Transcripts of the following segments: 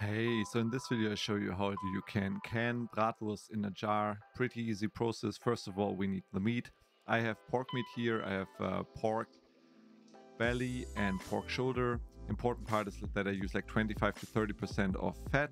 Hey, so in this video I show you how you can can bratwurst in a jar. Pretty easy process. First of all, we need the meat. I have pork meat here. I have pork belly and pork shoulder. Important part is that I use like 25 to 30% of fat.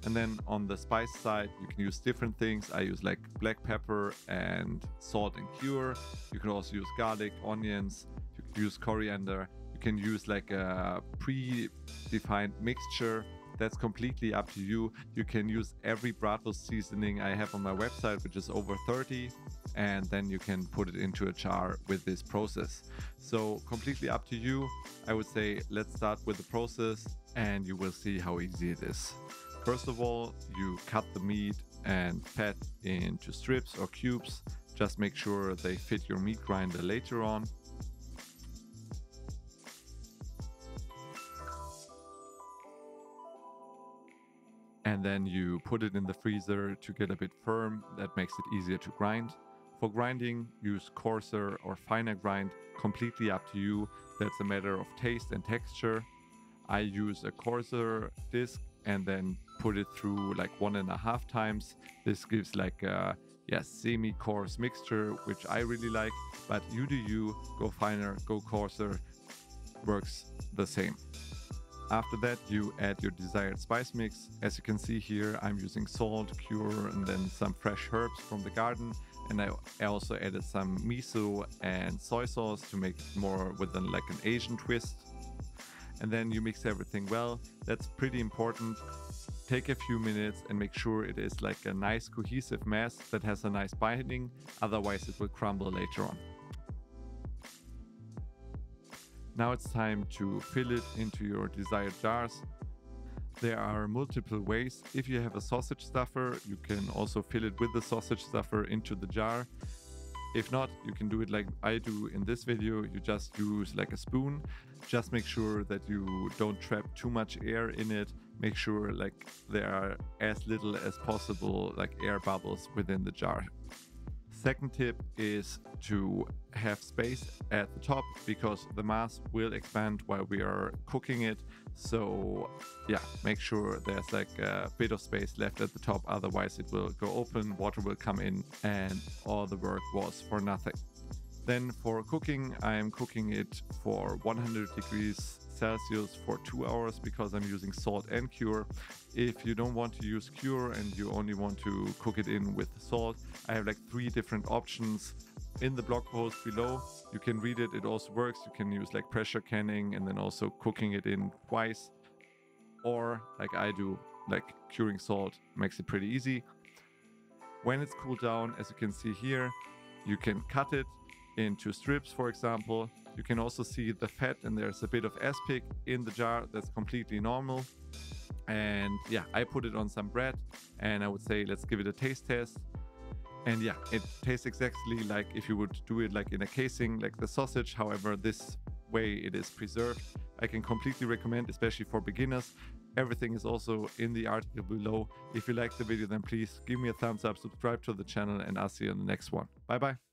And then on the spice side, you can use different things. I use like black pepper and salt and cure. You can also use garlic, onions. You can use coriander. You can use like a pre-defined mixture. That's completely up to you. You can use every bratwurst seasoning I have on my website, which is over 30, and then you can put it into a jar with this process. So completely up to you. I would say let's start with the process and you will see how easy it is. First of all, you cut the meat and fat into strips or cubes. Just make sure they fit your meat grinder later on. And then you put it in the freezer to get a bit firm. That makes it easier to grind. For grinding, use coarser or finer grind, completely up to you. That's a matter of taste and texture. I use a coarser disc and then put it through like 1.5 times. This gives like a semi-coarse mixture, which I really like, but you do you, go finer, go coarser, works the same. After that, you add your desired spice mix. As you can see here, I'm using salt, cure, and then some fresh herbs from the garden. And I also added some miso and soy sauce to make it more with like an Asian twist. And then you mix everything well. That's pretty important. Take a few minutes and make sure it is like a nice cohesive mass that has a nice binding. Otherwise, it will crumble later on. Now it's time to fill it into your desired jars. There are multiple ways. If you have a sausage stuffer, you can also fill it with the sausage stuffer into the jar. If not, you can do it like I do in this video. You just use like a spoon. Just make sure that you don't trap too much air in it. Make sure like there are as little as possible like air bubbles within the jar. Second tip is to have space at the top because the mass will expand while we are cooking it. So yeah, make sure there's like a bit of space left at the top, otherwise it will go open, water will come in, and all the work was for nothing. Then for cooking, I'm cooking it for 100 degrees Celsius for 2 hours because I'm using salt and cure. If you don't want to use cure and you only want to cook it in with salt, I have like 3 different options in the blog post below. You can read it, it also works. You can use like pressure canning and then also cooking it in twice, or like I do, like curing salt makes it pretty easy. When it's cooled down, as you can see here, you can cut it into strips, for example. You can also see the fat and there's a bit of aspic in the jar. That's completely normal. And yeah, I put it on some bread and I would say let's give it a taste test. And yeah, it tastes exactly like if you would do it like in a casing, like the sausage. However, this way it is preserved. I can completely recommend, especially for beginners. Everything is also in the article below. If you liked the video, then please give me a thumbs up, subscribe to the channel, and I'll see you in the next one. Bye bye.